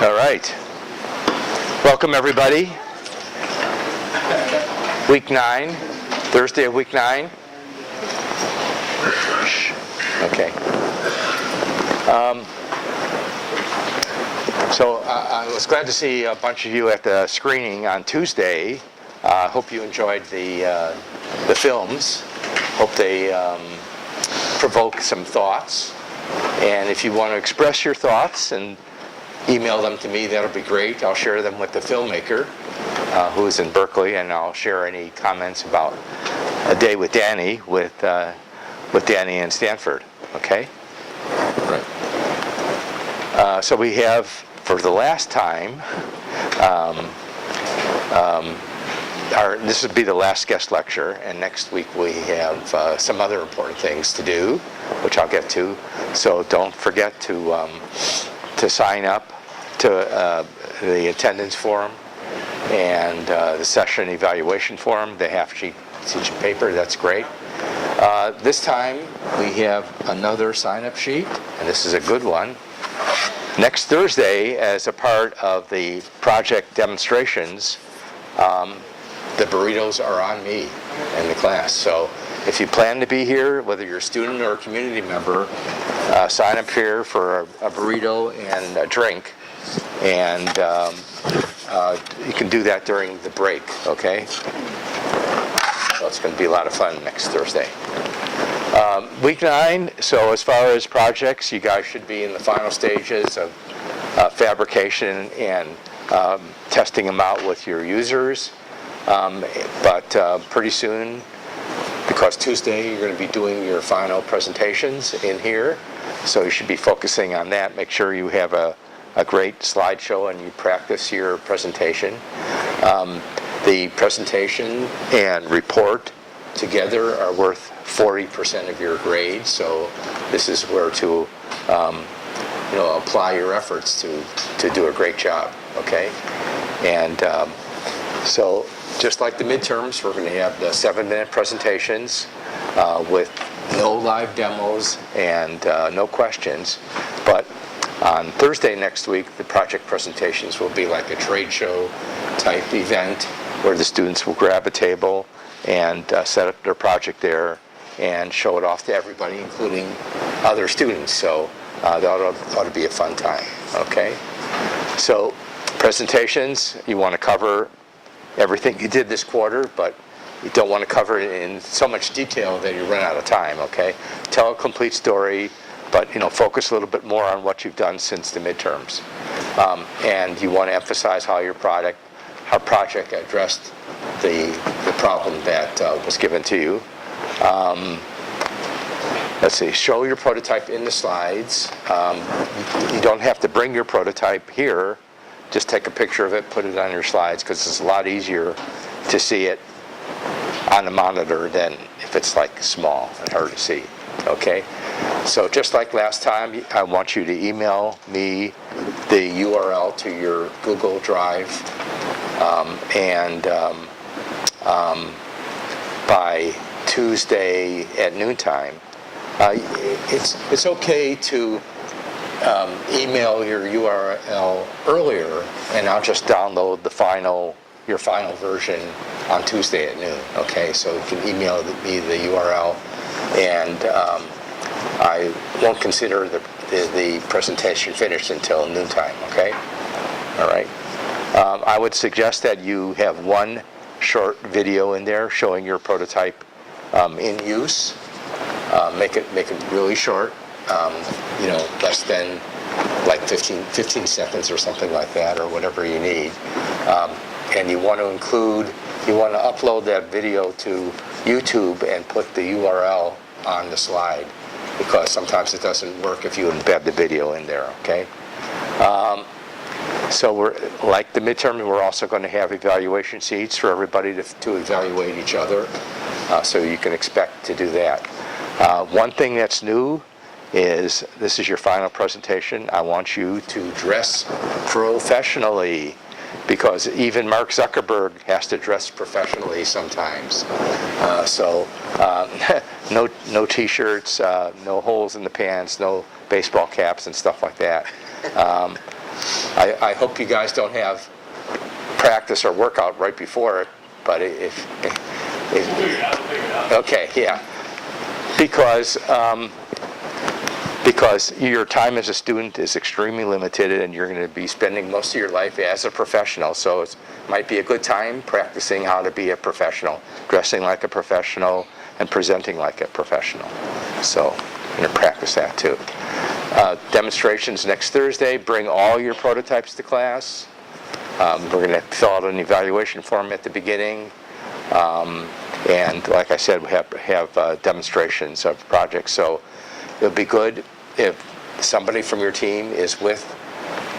All right. Welcome, everybody. Week 9, Thursday of week 9. Okay. So I was glad to see a bunch of you at the screening on Tuesday. Hope you enjoyed the films. Hope they provoke some thoughts. And if you want to express your thoughts and email them to me, that'll be great. I'll share them with the filmmaker who's in Berkeley, and I'll share any comments about A Day with Danny with Danny in Stanford. Okay? Right. So we have, for the last time, this would be the last guest lecture, and next week we have some other important things to do, which I'll get to. So don't forget to sign up to the attendance form and the session evaluation form, the half-sheet paper. That's great. This time we have another sign-up sheet, and this is a good one. Next Thursday, as a part of the project demonstrations, the burritos are on me in the class. So if you plan to be here, whether you're a student or a community member, sign up here for a burrito and a drink. And you can do that during the break, okay? So it's going to be a lot of fun next Thursday. Week 9, so as far as projects, you guys should be in the final stages of fabrication and testing them out with your users. But pretty soon, because Tuesday you're going to be doing your final presentations in here, so you should be focusing on that. Make sure you have a great slideshow and you practice your presentation. The presentation and report together are worth 40% of your grade, so this is where to apply your efforts to do a great job, okay? And so just like the midterms, we're going to have the 7-minute presentations with no live demos and no questions. But on Thursday next week, the project presentations will be like a trade show type event where the students will grab a table and set up their project there and show it off to everybody, including other students. So that ought to be a fun time, okay? So presentations, you want to cover everything you did this quarter, but you don't want to cover it in so much detail that you run out of time, okay? Tell a complete story, but focus a little bit more on what you've done since the midterms. And you want to emphasize how your project addressed the problem that was given to you. Let's see, show your prototype in the slides. You don't have to bring your prototype here. Just take a picture of it, put it on your slides, because it's a lot easier to see it on the monitor than if it's like small and hard to see, okay? So just like last time, I want you to email me the URL to your Google Drive, and by Tuesday at noontime. It's okay to email your URL earlier, and I'll just download your final version on Tuesday at noon. Okay, so you can email me the URL, and I won't consider the presentation finished until noontime. Okay, all right. I would suggest that you have one short video in there showing your prototype in use. Make it really short. Less than like 15 seconds or something like that, or whatever you need. And you want to upload that video to YouTube and put the URL on the slide, because sometimes it doesn't work if you embed the video in there, okay? So we're, like the midterm, we're also going to have evaluation sheets for everybody to evaluate each other, so you can expect to do that. One thing that's new is this is your final presentation. I want you to dress professionally, because even Mark Zuckerberg has to dress professionally sometimes. No t-shirts, no holes in the pants, no baseball caps and stuff like that. I hope you guys don't have practice or workout right before it, but if We'll figure it out. We'll figure it out. okay, yeah, because your time as a student is extremely limited, and you're going to be spending most of your life as a professional. So it might be a good time practicing how to be a professional, dressing like a professional, and presenting like a professional. So you're going to practice that too. Demonstrations next Thursday. Bring all your prototypes to class. We're going to fill out an evaluation form at the beginning. And like I said, we have demonstrations of projects. So it'll be good if somebody from your team is with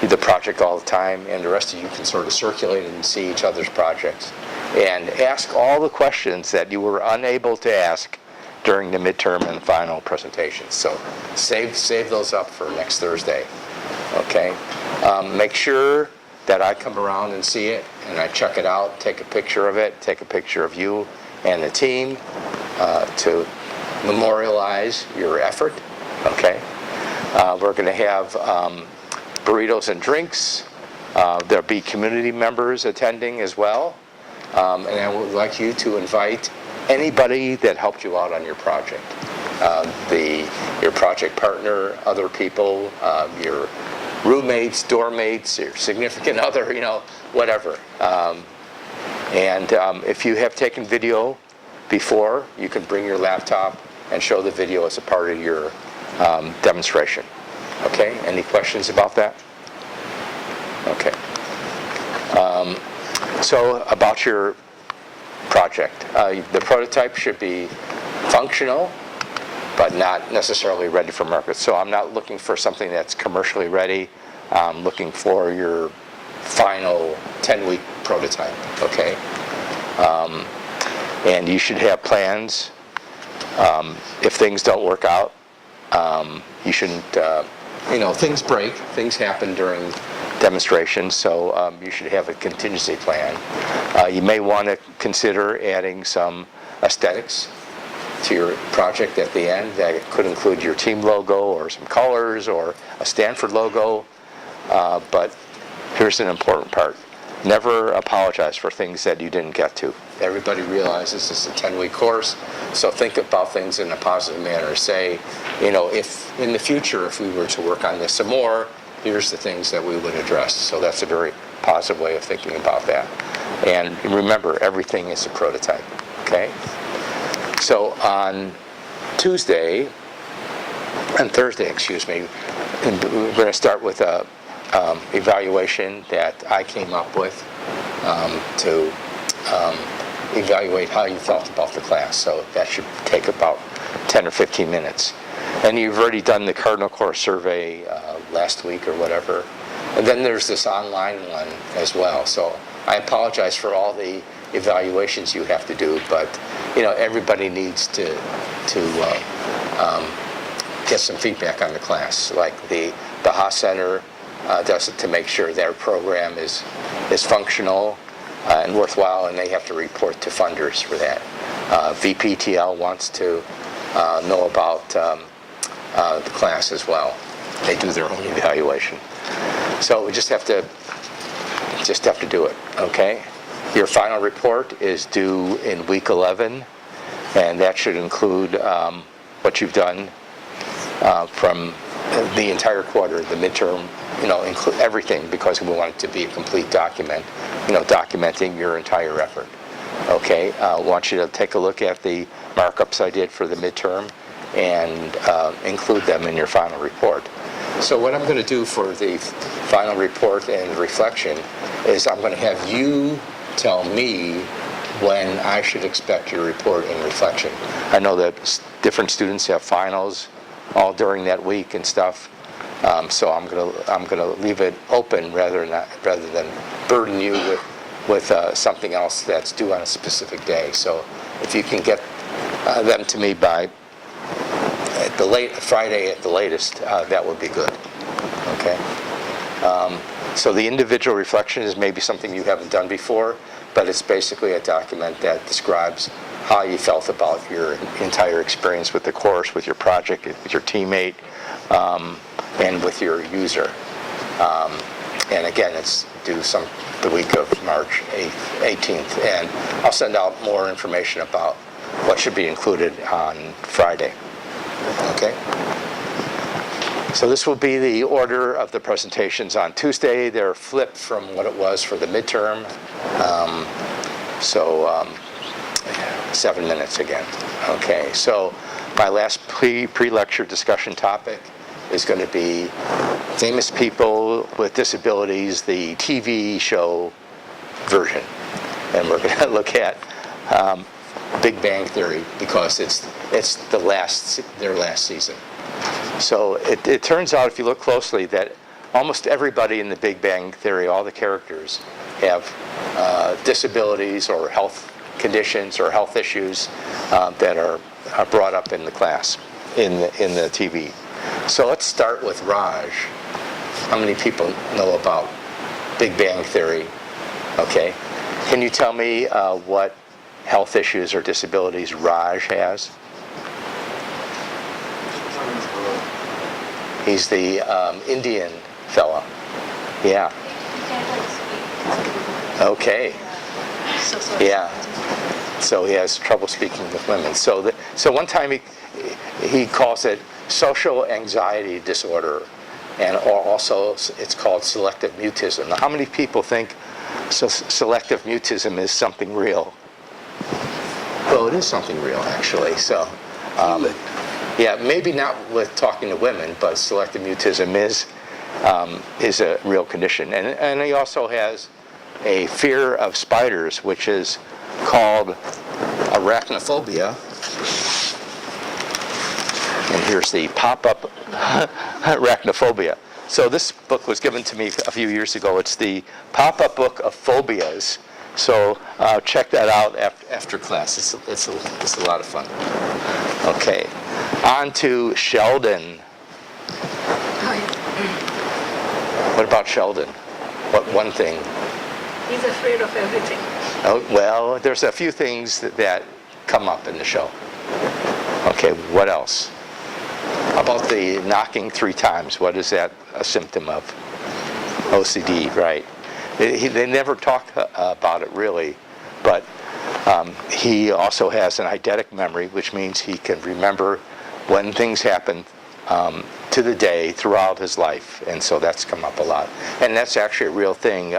the project all the time, and the rest of you can sort of circulate and see each other's projects. And ask all the questions that you were unable to ask during the midterm and final presentations. So save those up for next Thursday. Okay? Make sure that I come around and see it, and I check it out, take a picture of it, take a picture of you and the team to memorialize your effort. Okay? We're going to have burritos and drinks. There'll be community members attending as well. And I would like you to invite anybody that helped you out on your project. Your project partner, other people, your roommates, dorm mates, your significant other, whatever. And if you have taken video before, you can bring your laptop and show the video as a part of your demonstration. Okay, any questions about that? Okay. So about your project, the prototype should be functional, but not necessarily ready for market. So I'm not looking for something that's commercially ready. I'm looking for your final 10-week prototype, okay? And you should have plans. If things don't work out, you shouldn't, things break, things happen during demonstrations, so you should have a contingency plan. You may want to consider adding some aesthetics to your project at the end. That could include your team logo or some colors or a Stanford logo. But here's an important part. Never apologize for things that you didn't get to. Everybody realizes this is a 10-week course, so think about things in a positive manner. Say, if in the future, if we were to work on this some more, here's the things that we would address. So that's a very positive way of thinking about that. And remember, everything is a prototype, okay? So on Thursday, and we're going to start with a evaluation that I came up with to evaluate how you felt about the class. So that should take about 10 or 15 minutes. And you've already done the Cardinal Course survey last week or whatever. And then there's this online one as well. So I apologize for all the evaluations you have to do, but everybody needs to get some feedback on the class. Like the Haas Center does it to make sure their program is functional and worthwhile, and they have to report to funders for that. VPTL wants to know about the class as well. They do their own evaluation. So we just have to do it, okay? Your final report is due in week 11, and that should include what you've done from the entire quarter, the midterm, include everything, because we want it to be a complete document, documenting your entire effort. Okay, I want you to take a look at the markups I did for the midterm and include them in your final report. So what I'm going to do for the final report and reflection is I'm going to have you tell me when I should expect your report and reflection. I know that different students have finals all during that week and stuff, so I'm gonna leave it open rather than burden you with something else that's due on a specific day. So if you can get them to me by Friday at the latest, that would be good. Okay. So the individual reflection is maybe something you haven't done before, but it's basically a document that describes how you felt about your entire experience with the course, with your project, with your teammate, and with your user. And again, it's due the week of March 18th. And I'll send out more information about what should be included on Friday. Okay? So this will be the order of the presentations on Tuesday. They're flipped from what it was for the midterm. 7 minutes again. Okay, so my last pre-lecture discussion topic is going to be famous people with disabilities, the TV show version. And we're going to look at Big Bang Theory because it's their last season. So it turns out, if you look closely, that almost everybody in the Big Bang Theory, all the characters, have disabilities or health conditions or health issues that are brought up in the class, in the TV. So let's start with Raj. How many people know about Big Bang Theory? Okay. Can you tell me what health issues or disabilities Raj has? He's the Indian fella. Yeah. Okay. Yeah. So he has trouble speaking with women. So one time he calls it social anxiety disorder, and also it's called selective mutism. Now, how many people think selective mutism is something real? Well, it is something real, actually. So, yeah, maybe not with talking to women, but selective mutism is a real condition. And he also has a fear of spiders, which is called arachnophobia. And here's the pop-up arachnophobia. So this book was given to me a few years ago. It's the pop-up book of phobias. So check that out after class. It's a lot of fun. Okay, on to Sheldon. What about Sheldon? What one thing? He's afraid of everything. Oh, well, there's a few things that come up in the show. Okay, what else? How about the knocking 3 times? What is that a symptom of? OCD, right. They never talk about it really, but he also has an eidetic memory, which means he can remember when things happen to the day throughout his life, and so that's come up a lot. And that's actually a real thing.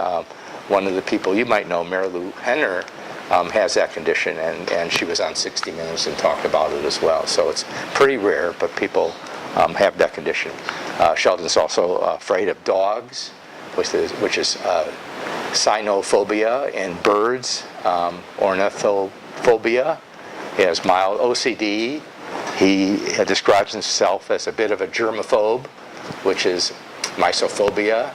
One of the people you might know, Mary Lou Henner, has that condition, and she was on 60 Minutes and talked about it as well. So it's pretty rare, but people have that condition. Sheldon's also afraid of dogs, which is cynophobia, and birds, ornithophobia. He has mild OCD. He describes himself as a bit of a germaphobe, which is mysophobia.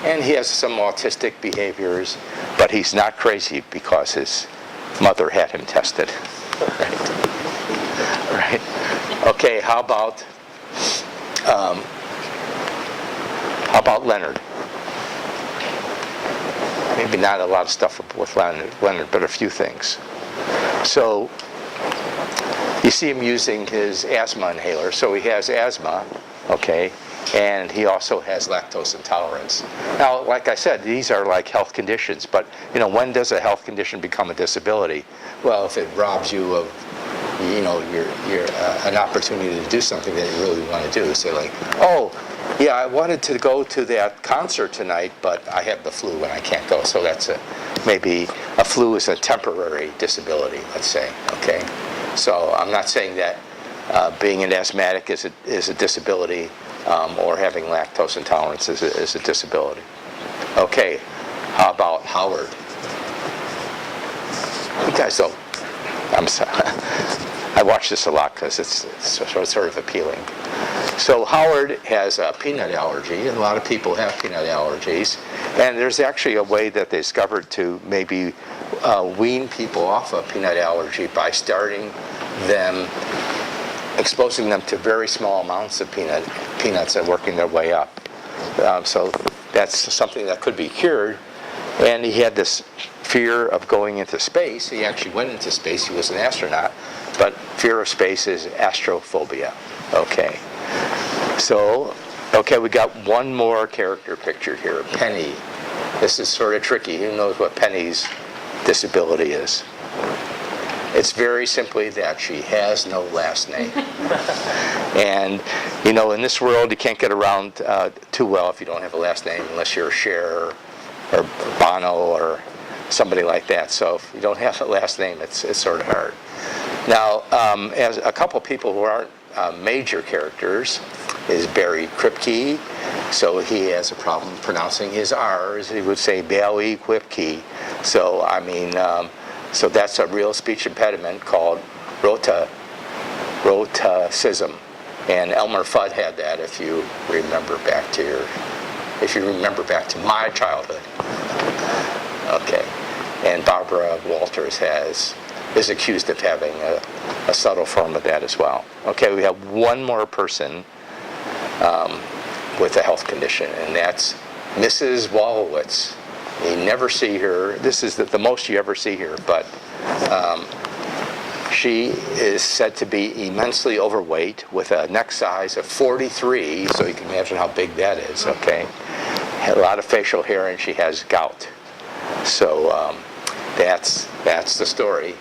And he has some autistic behaviors, but he's not crazy because his mother had him tested. Right. Okay, how about Leonard? Maybe not a lot of stuff with Leonard, but a few things. So you see him using his asthma inhaler. So he has asthma, okay, and he also has lactose intolerance. Now, like I said, these are like health conditions, but when does a health condition become a disability? Well, if it robs you of, an opportunity to do something that you really want to do. Say like, oh, yeah, I wanted to go to that concert tonight, but I have the flu and I can't go. So that's maybe a flu is a temporary disability, let's say, okay? So I'm not saying that being an asthmatic is a disability, or having lactose intolerance is a disability. Okay, how about Howard? You guys don't. I'm sorry. I watch this a lot because it's sort of appealing. So Howard has a peanut allergy, and a lot of people have peanut allergies. And there's actually a way that they discovered to maybe wean people off of peanut allergy by exposing them to very small amounts of peanuts and working their way up. So that's something that could be cured. And he had this fear of going into space. He actually went into space. He was an astronaut. But fear of space is astrophobia. Okay. So Okay, we got one more character picture here, Penny. This is sort of tricky. Who knows what Penny's disability is? It's very simply that she has no last name. And, you know, in this world, you can't get around too well if you don't have a last name, unless you're Cher or Bono or somebody like that. So if you don't have a last name, it's sort of hard. Now, as a couple people who aren't major characters is Barry Kripke. So he has a problem pronouncing his R's. He would say Barry Kripke. So, I mean, so that's a real speech impediment called rotacism. And Elmer Fudd had that, if you remember back to my childhood. Okay. And Barbara Walters is accused of having a subtle form of that as well. Okay, we have one more person with a health condition, and that's Mrs. Wolowitz. You never see her. This is the most you ever see her, but she is said to be immensely overweight with a neck size of 43, so you can imagine how big that is, okay? Had a lot of facial hair, and she has gout. So that's the story.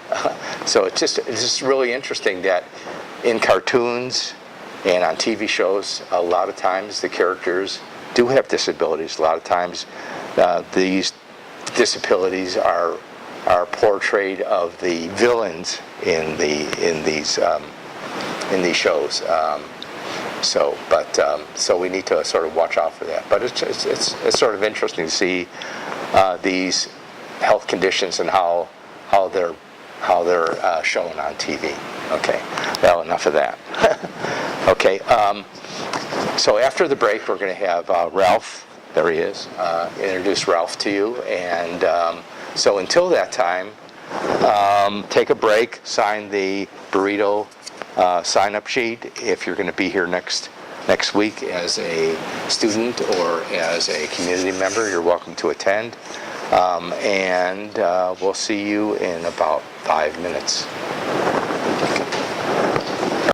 So it's just really interesting that in cartoons and on TV shows, a lot of times the characters do have disabilities. A lot of times these disabilities are portrayed of the villains in these shows. So we need to sort of watch out for that. But it's sort of interesting to see these health conditions and how they're shown on TV. Okay, well, enough of that. Okay, so after the break, we're going to have Ralph. There he is. Introduce Ralph to you, and so until that time, take a break. Sign the burrito sign-up sheet if you're going to be here next week as a student or as a community member. You're welcome to attend. And we'll see you in about 5 minutes.